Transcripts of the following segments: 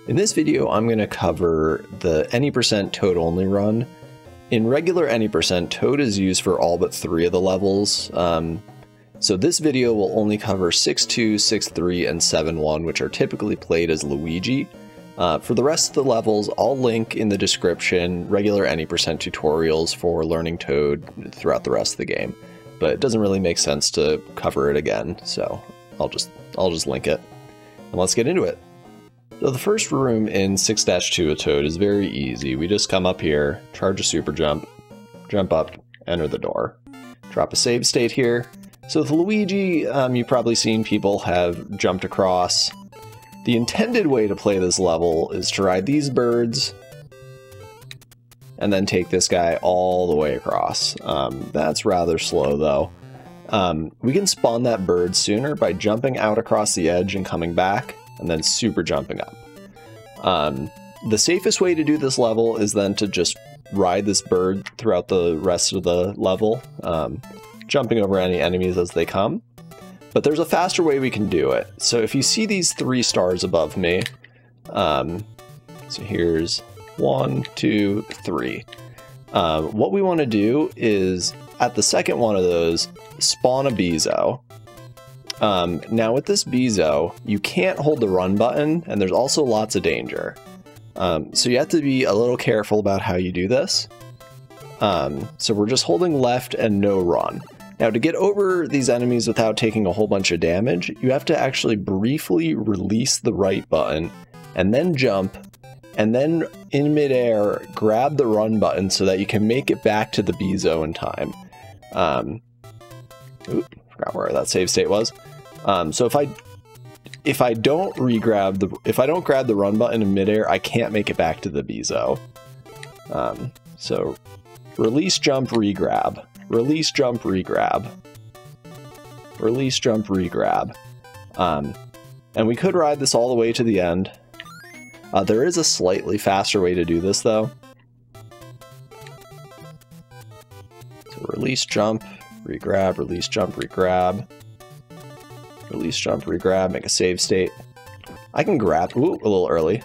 In this video, I'm going to cover the any% Toad only run. In regular any%, Toad is used for all but 3 of the levels. So this video will only cover 6-2, 6-3, and 7-1, which are typically played as Luigi. For the rest of the levels, I'll link in the description regular any% tutorials for learning Toad throughout the rest of the game. But it doesn't really make sense to cover it again, so I'll just link it. And let's get into it. So the first room in 6-2 of Toad is very easy. We just come up here, charge a super jump, jump up, enter the door. Drop a save state here. So with Luigi, you've probably seen people have jumped across. The intended way to play this level is to ride these birds and then take this guy all the way across. That's rather slow though. We can spawn that bird sooner by jumping out across the edge and coming back, and then super jumping up. The safest way to do this level is then to just ride this bird throughout the rest of the level, jumping over any enemies as they come. But there's a faster way we can do it. So if you see these 3 stars above me, so here's 1, 2, 3. What we want to do is, at the second one of those, spawn a Bezo. Now with this Bezo, you can't hold the run button, and there's also lots of danger. So you have to be a little careful about how you do this. So we're just holding left and no run. Now to get over these enemies without taking a whole bunch of damage, you have to actually briefly release the right button, and then jump, and then in midair, grab the run button so that you can make it back to the Bezo in time. Forgot where that save state was. So if I don't grab the run button in midair, I can't make it back to the Bezo. So release, jump, regrab. Release, jump, regrab. Release, jump, regrab. And we could ride this all the way to the end. There is a slightly faster way to do this though. So release, jump, regrab, release, jump, regrab. Release, jump, regrab, make a save state. I can grab, ooh, a little early.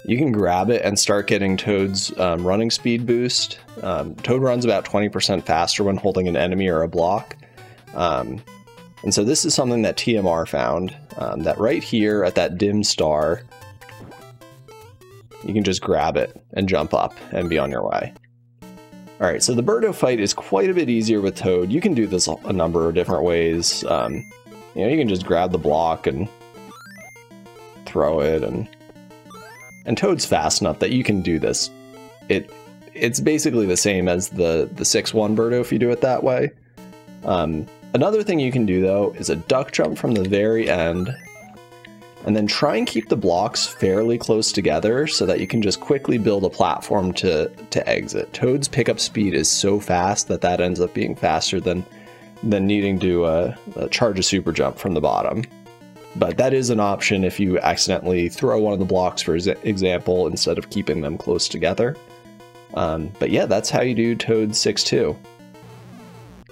You can grab it and start getting Toad's running speed boost. Toad runs about 20% faster when holding an enemy or a block. And so this is something that TMR found, that right here at that dim star, you can just grab it and jump up and be on your way. Alright, so the Birdo Fight is quite a bit easier with Toad. You can do this a number of different ways. You know, you can just grab the block and throw it, and Toad's fast enough that you can do this. It's basically the same as the 6-1 Birdo if you do it that way. Another thing you can do though is a duck jump from the very end, and then try and keep the blocks fairly close together so that you can just quickly build a platform to exit. Toad's pickup speed is so fast that ends up being faster than needing to charge a super jump from the bottom. But that is an option if you accidentally throw one of the blocks, for example, instead of keeping them close together. But yeah, that's how you do Toad 6-2.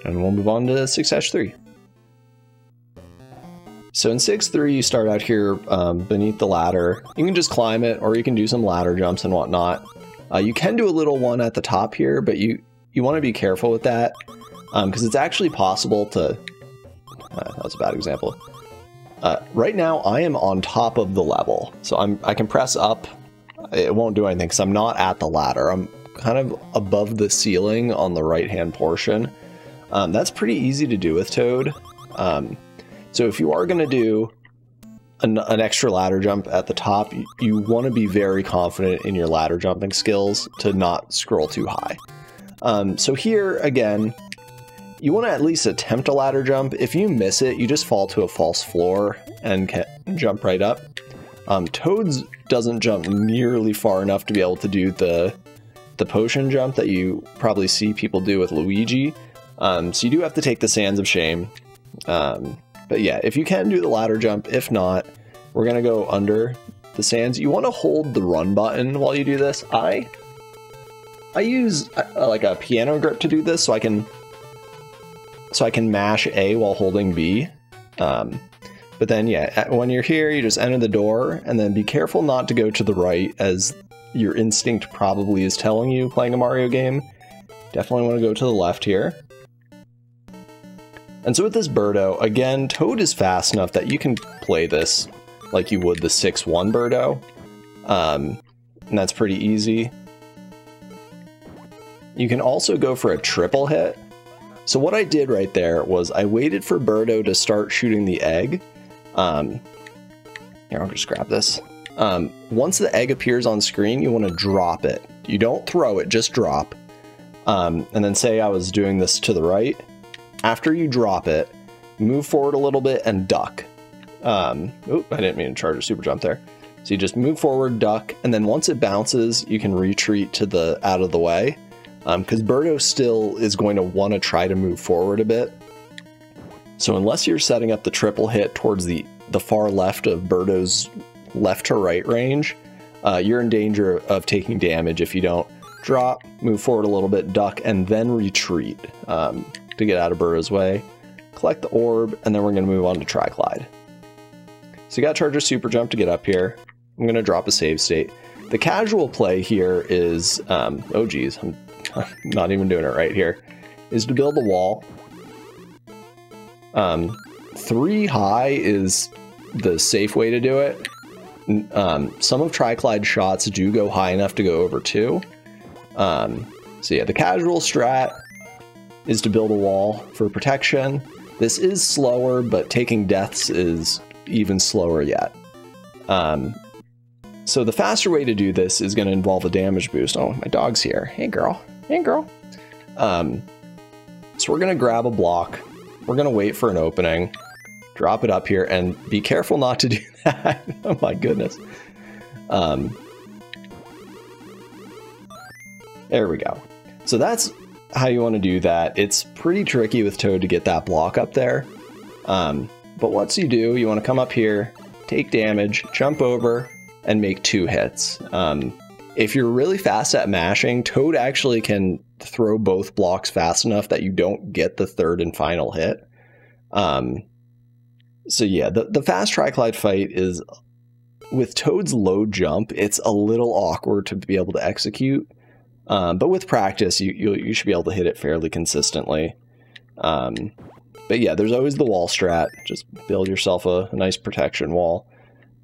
And we'll move on to 6-3. So in 6-3, you start out here beneath the ladder. You can just climb it, or you can do some ladder jumps and whatnot. You can do a little one at the top here, but you want to be careful with that, because it's actually possible to... that was a bad example. Right now, I am on top of the level, so I can press up. It won't do anything because I'm not at the ladder. I'm kind of above the ceiling on the right-hand portion. That's pretty easy to do with Toad. So if you are going to do an extra ladder jump at the top, you want to be very confident in your ladder jumping skills to not scroll too high. So here, again, you want to at least attempt a ladder jump. If you miss it, you just fall to a false floor and can jump right up. Toad's doesn't jump nearly far enough to be able to do the potion jump that you probably see people do with Luigi. So you do have to take the Sands of Shame. But yeah, if you can do the ladder jump, if not, we're going to go under the sands. You want to hold the run button while you do this. I use like a piano grip to do this, so I can mash A while holding B. But then, yeah, when you're here, you just enter the door, and then be careful not to go to the right, as your instinct probably is telling you playing a Mario game. Definitely want to go to the left here. And so with this Birdo, again, Toad is fast enough that you can play this like you would the 6-1 Birdo. And that's pretty easy. You can also go for a triple hit. So what I did right there was I waited for Birdo to start shooting the egg. Here, I'll just grab this. Once the egg appears on screen, you want to drop it. You don't throw it, just drop. And then say I was doing this to the right. After you drop it, move forward a little bit and duck. Oop, I didn't mean to charge a super jump there. So you just move forward, duck, and then once it bounces, you can retreat to the out of the way. Because Birdo still is going to want to try to move forward a bit. So unless you're setting up the triple hit towards the far left of Birdo's left to right range, you're in danger of taking damage if you don't drop, move forward a little bit, duck, and then retreat to get out of Birdo's way. Collect the orb, and then we're going to move on to Tri-Glide. So you got to charge a super jump to get up here. I'm going to drop a save state. The casual play here is, oh geez, I'm not even doing it right here, is to build a wall. 3 high is the safe way to do it. Some of Tri-Glide's shots do go high enough to go over 2. So yeah, the casual strat is to build a wall for protection. This is slower, but taking deaths is even slower yet. So the faster way to do this is going to involve a damage boost. Oh, my dog's here. Hey, girl. Hey, girl. So we're going to grab a block. We're going to wait for an opening. Drop it up here, and be careful not to do that. Oh, my goodness. There we go. So that's how you want to do that. It's pretty tricky with Toad to get that block up there. But once you do, you want to come up here, take damage, jump over, and make 2 hits. If you're really fast at mashing, Toad actually can throw both blocks fast enough that you don't get the third and final hit. So yeah, the fast Tri-Glide fight is, with Toad's low jump, it's a little awkward to be able to execute. But with practice, you should be able to hit it fairly consistently. But yeah, there's always the wall strat. Just build yourself a nice protection wall.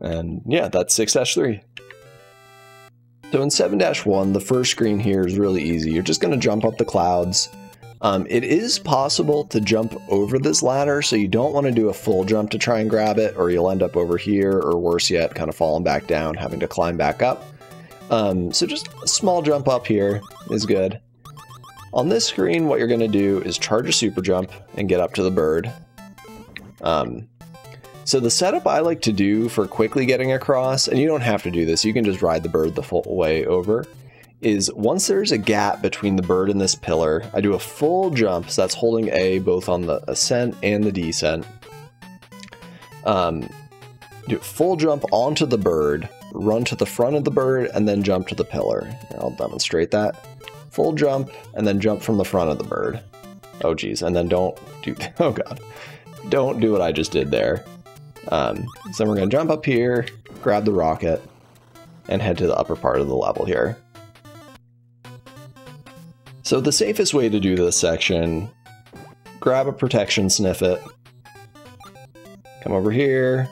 And yeah, that's 6-3. So in 7-1, the first screen here is really easy. You're just going to jump up the clouds. It is possible to jump over this ladder, so you don't want to do a full jump to try and grab it, or you'll end up over here, or worse yet, kind of falling back down, having to climb back up. So just a small jump up here is good. On this screen, what you're going to do is charge a super jump and get up to the bird. So the setup I like to do for quickly getting across, and you don't have to do this, you can just ride the bird the full way over, is once there's a gap between the bird and this pillar, I do a full jump, so that's holding A both on the ascent and the descent. Do a full jump onto the bird, run to the front of the bird, and then jump to the pillar. Here, I'll demonstrate that. Full jump, and then jump from the front of the bird. Oh geez, and then don't do, oh god. Don't do what I just did there. So we're going to jump up here, grab the rocket, and head to the upper part of the level here. So the safest way to do this section, grab a protection sniffet, come over here,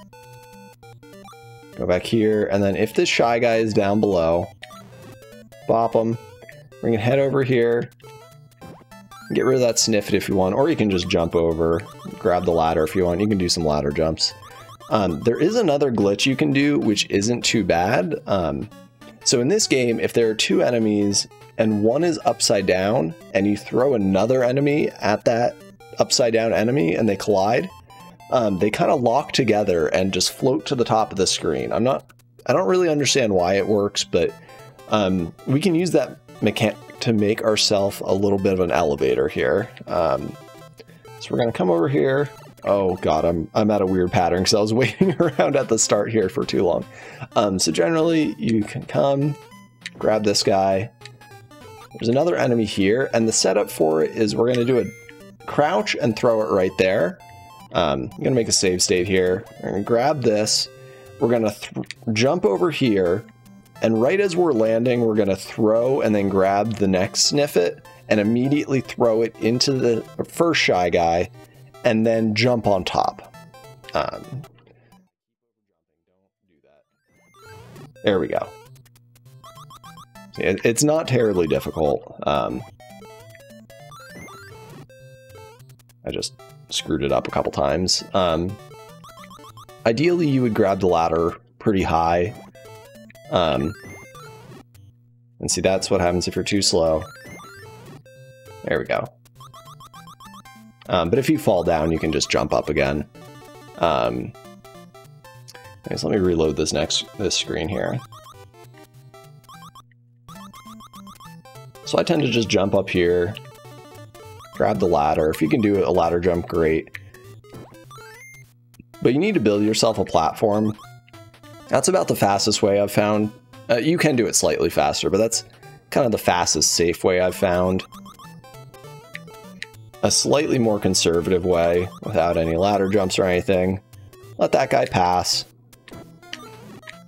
go back here, and then if this shy guy is down below, bop him, bring it head over here, get rid of that sniffet if you want, or you can just jump over, grab the ladder if you want. You can do some ladder jumps. There is another glitch you can do, which isn't too bad. So in this game, if there are 2 enemies and one is upside down, and you throw another enemy at that upside down enemy and they collide, they kind of lock together and just float to the top of the screen. I don't really understand why it works, but we can use that mechanic to make ourselves a little bit of an elevator here. So we're gonna come over here. Oh god, I'm at a weird pattern because I was waiting around at the start here for too long. So generally, you can come, grab this guy. There's another enemy here, and the setup for it is we're going to do a crouch and throw it right there. I'm going to make a save state here. We're going to grab this. We're going to jump over here. And right as we're landing, we're going to throw and then grab the next Sniffit and immediately throw it into the first Shy Guy and then jump on top. There we go. It's not terribly difficult. I just screwed it up a couple times. Ideally, you would grab the ladder pretty high. And see, that's what happens if you're too slow. There we go. But if you fall down, you can just jump up again. Okay, so let me reload this screen here. So I tend to just jump up here, grab the ladder. If you can do a ladder jump, great. But you need to build yourself a platform. That's about the fastest way I've found. You can do it slightly faster, but that's kind of the fastest, safe way I've found. A slightly more conservative way, without any ladder jumps or anything. Let that guy pass.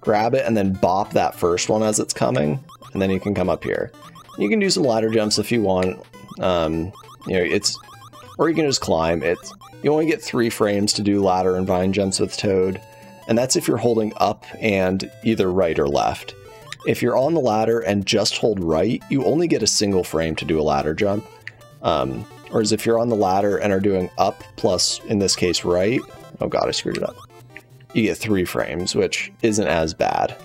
Grab it and then bop that first one as it's coming, and then you can come up here. You can do some ladder jumps if you want. You know, or you can just climb. You only get 3 frames to do ladder and vine jumps with Toad, and that's if you're holding up and either right or left. If you're on the ladder and just hold right, you only get a single frame to do a ladder jump. Whereas if you're on the ladder and are doing up plus, in this case, right, oh god, I screwed it up, you get 3 frames, which isn't as bad.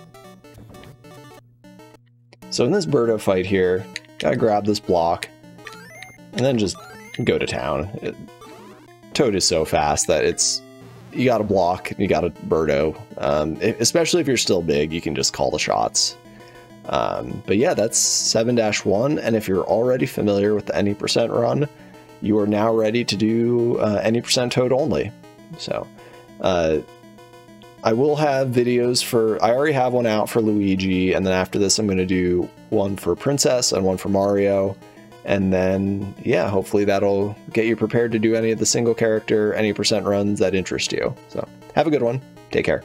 So in this Birdo Fight here, gotta grab this block, and then just go to town. Toad is so fast that you gotta block, you gotta Birdo. Especially if you're still big, you can just call the shots. But yeah, that's 7-1, and if you're already familiar with the any% run, you are now ready to do any% Toad only. So, I will have videos I already have one out for Luigi, and then after this I'm going to do one for Princess and one for Mario, and then, yeah, hopefully that'll get you prepared to do any of the single character any% runs that interest you. So, have a good one. Take care.